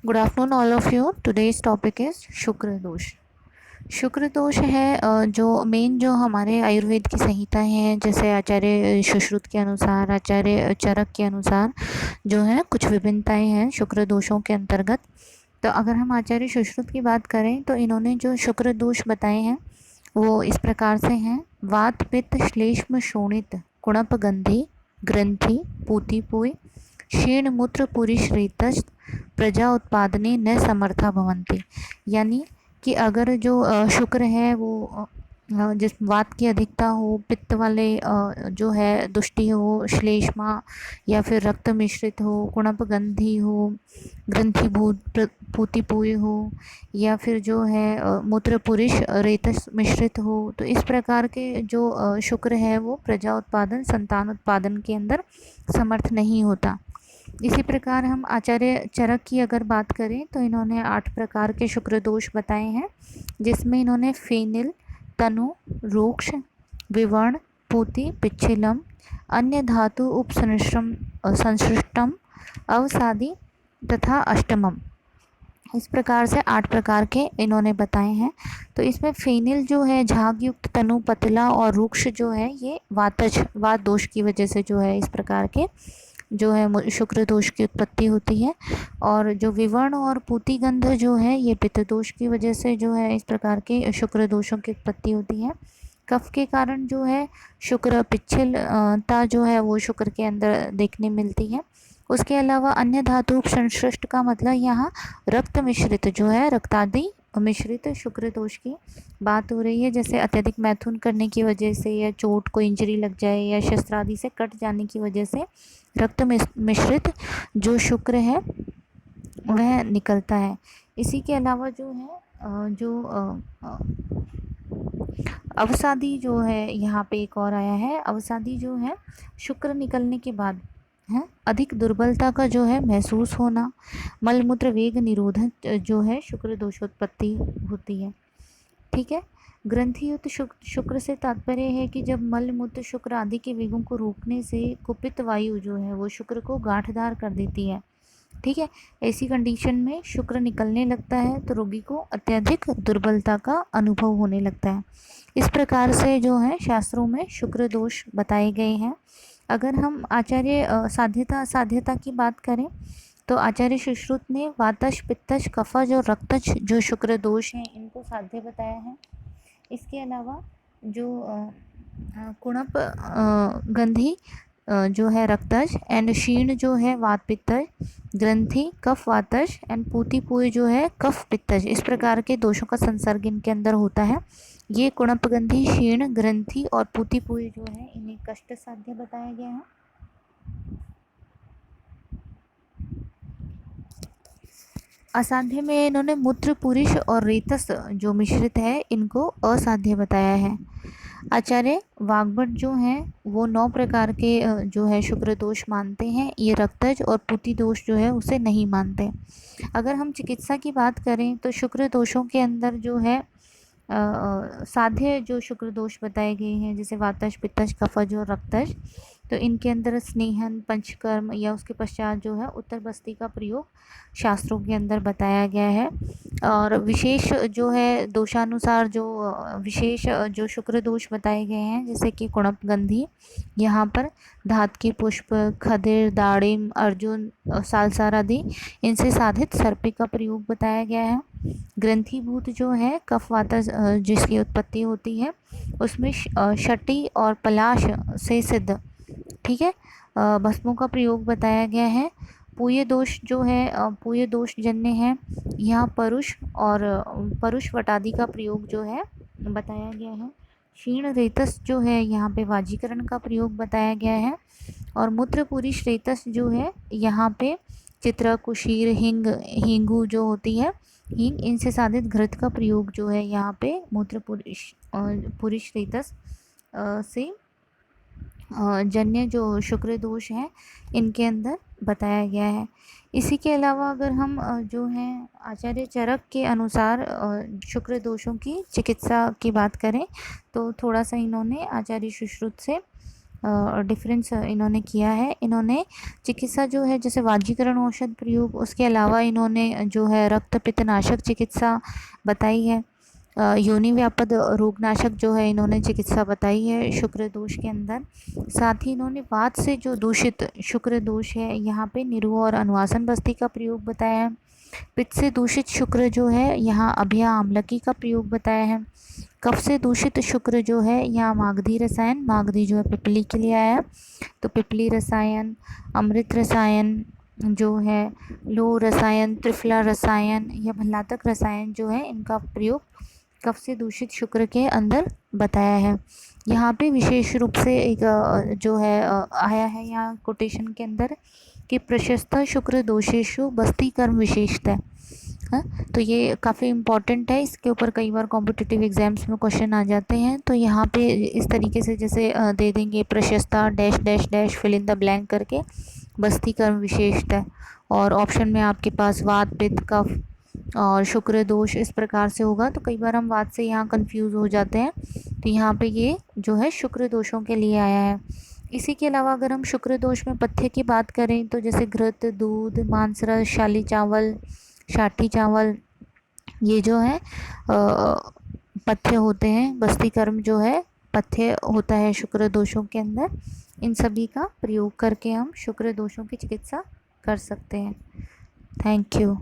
Good afternoon all of you. Today's topic is शुक्र दोष। शुक्र दोष है जो मेन जो हमारे आयुर्वेद की संहिताएं हैं, जैसे आचार्य सुश्रुत के अनुसार, आचार्य चरक के अनुसार जो है कुछ विभिन्नताएं हैं शुक्र दोषों के अंतर्गत। तो अगर हम आचार्य सुश्रुत की बात करें तो इन्होंने जो शुक्र दोष बताए हैं वो इस प्रकार से हैं: वात पित्त श्लेष्म शोणित कुणप गंधी ग्रंथि पूतिपुय क्षीण मूत्र पुरीश्रेतश्च प्रजा उत्पादने न समर्था भवन्ति। यानी कि अगर जो शुक्र है वो जिस वात की अधिकता हो, पित्त वाले जो है दुष्टि हो, श्लेष्मा या फिर रक्त मिश्रित हो, कुणपगंधी हो, ग्रंथिभूत पूतिपुय हो, या फिर जो है मूत्र पुरुष रेतस मिश्रित हो, तो इस प्रकार के जो शुक्र है वो प्रजा उत्पादन, संतान उत्पादन के अंदर समर्थ नहीं होता। इसी प्रकार हम आचार्य चरक की अगर बात करें तो इन्होंने 8 प्रकार के शुक्र दोष बताए हैं, जिसमें इन्होंने फेनिल, तनु, रूक्ष, विवर्ण, पूति, पिच्छिलम, अन्य धातु संसृष्टम, अवसादी तथा अष्टमम, इस प्रकार से 8 प्रकार के इन्होंने बताए हैं। तो इसमें फेनिल जो है झाग युक्त तनु पतला और रूक्ष जो है ये वात दोष की वजह से जो है इस प्रकार के जो है शुक्र दोष की उत्पत्ति होती है। और जो विवर्ण और पूतिगंध जो है ये पित्त दोष की वजह से जो है इस प्रकार के शुक्र दोषों की उत्पत्ति होती है। कफ के कारण जो है शुक्र पिच्छिलता जो है वो शुक्र के अंदर देखने मिलती है। उसके अलावा अन्य धातु संश्लिष्ट का मतलब यहाँ रक्त मिश्रित जो है, रक्तादि मिश्रित शुक्र दोष की बात हो रही है। जैसे अत्यधिक मैथुन करने की वजह से, या चोट को इंजरी लग जाए, या शस्त्र आदि से कट जाने की वजह से रक्त मिश्रित जो शुक्र है वह निकलता है। इसी के अलावा जो है अवसादी जो है यहाँ पे एक और आया है। अवसादी जो है शुक्र निकलने के बाद है अधिक दुर्बलता का जो है महसूस होना, मलमूत्र वेग निरोधक जो है शुक्र दोषोत्पत्ति होती है। ठीक है। ग्रंथियुक्त शुक्र से तात्पर्य है कि जब मल मूत्र शुक्र आदि के वेगों को रोकने से कुपित वायु जो है वो शुक्र को गांठदार कर देती है। ठीक है। ऐसी कंडीशन में शुक्र निकलने लगता है तो रोगी को अत्यधिक दुर्बलता का अनुभव होने लगता है। इस प्रकार से जो है शास्त्रों में शुक्र दोष बताए गए हैं। अगर हम आचार्य साध्यता की बात करें तो आचार्य सुश्रुत ने वातज, पित्तज, कफज और रक्तज जो शुक्र दोष हैं इनको साध्य बताया है। इसके अलावा जो कुणप गंधी जो है रक्तज, एंड क्षीण जो है वात पित्तज, ग्रंथि कफ वातज, एंड पूतिपुय जो है कफ पित्तज, इस प्रकार के दोषों का संसर्ग इनके अंदर होता है। ये कुणपगंधी, क्षीण, ग्रंथि और पूतिपुय जो है इन्हें कष्ट साध्य बताया गया है। असाध्य में इन्होंने मूत्र पुरुष और रेतस जो मिश्रित है इनको असाध्य बताया है। आचार्य वाग्भट जो हैं वो 9 प्रकार के जो है शुक्र दोष मानते हैं। ये रक्तज और पूति दोष जो है उसे नहीं मानते। अगर हम चिकित्सा की बात करें तो शुक्र दोषों के अंदर जो है साध्य जो शुक्र दोष बताए गए हैं, जैसे वातज, पित्तज, कफज और रक्तज, तो इनके अंदर स्नेहन, पंचकर्म या उसके पश्चात जो है उत्तर बस्ती का प्रयोग शास्त्रों के अंदर बताया गया है। और विशेष जो है दोषानुसार जो विशेष जो शुक्र दोष बताए गए हैं, जैसे कि कुणपगंधी, यहाँ पर धात के पुष्प, खदिर, दाड़िम, अर्जुन, सालसार आदि इनसे साधित सर्पे का प्रयोग बताया गया है। ग्रंथिभूत जो है कफवाता जिसकी उत्पत्ति होती है उसमें शटी और पलाश से सिद्ध, ठीक है, भस्मों का प्रयोग बताया गया है। पूय दोष जो है पूय दोष जन्य है, यहाँ परुष और परुष वटादि का प्रयोग जो है बताया गया है। क्षीण रेतस जो है यहाँ पे वाजीकरण का प्रयोग बताया गया है। और मूत्रपुरी श्रेतस जो है यहाँ पे चित्र, कुशीर, हिंगू जो होती है हींग, इनसे साधित घृत का प्रयोग जो है यहाँ पे मूत्रपुरी श्रेतस से जन्य जो शुक्र दोष है इनके अंदर बताया गया है। इसी के अलावा अगर हम जो है आचार्य चरक के अनुसार शुक्र दोषों की चिकित्सा की बात करें तो थोड़ा सा इन्होंने आचार्य सुश्रुत से डिफरेंस इन्होंने किया है। इन्होंने चिकित्सा जो है जैसे वाजीकरण औषध प्रयोग, उसके अलावा इन्होंने जो है रक्त पित्तनाशक चिकित्सा बताई है। योनि व्यापद रोगनाशक जो है इन्होंने चिकित्सा बताई है शुक्र दोष के अंदर। साथ ही इन्होंने वात से जो दूषित शुक्र दोष है यहाँ पे निरुआ और अनुवासन बस्ती का प्रयोग बताया है। पित्त से दूषित शुक्र जो है यहाँ अभ्या आमलकी का प्रयोग बताया है। कफ से दूषित शुक्र जो है यहाँ मागधी रसायन, मागधी जो है पिपली के लिए आया है, तो पिपली रसायन, अमृत रसायन जो है, लो रसायन, त्रिफला रसायन या भल्लातक रसायन जो है इनका प्रयोग कफ से दूषित शुक्र के अंदर बताया है। यहाँ पे विशेष रूप से एक जो है आया है यहाँ कोटेशन के अंदर कि प्रशस्त शुक्र दोषेशु बस्ती कर्म विशेषता है। तो ये काफ़ी इम्पॉर्टेंट है, इसके ऊपर कई बार कॉम्पिटिटिव एग्जाम्स में क्वेश्चन आ जाते हैं। तो यहाँ पे इस तरीके से जैसे दे देंगे प्रशस्ता dash dash dash fill in the blank करके बस्ती कर्म विशेषता, और ऑप्शन में आपके पास वात पित्त कफ और शुक्र दोष इस प्रकार से होगा। तो कई बार हम वात से यहाँ कंफ्यूज हो जाते हैं, तो यहाँ पे ये जो है शुक्र दोषों के लिए आया है। इसी के अलावा अगर हम शुक्र दोष में पथ्य की बात करें तो जैसे घृत, दूध, मांसरस, शाली चावल, शाठी चावल, ये जो है पथ्य होते हैं। बस्ती कर्म जो है पथ्य होता है शुक्र दोषों के अंदर। इन सभी का प्रयोग करके हम शुक्र दोषों की चिकित्सा कर सकते हैं। Thank you.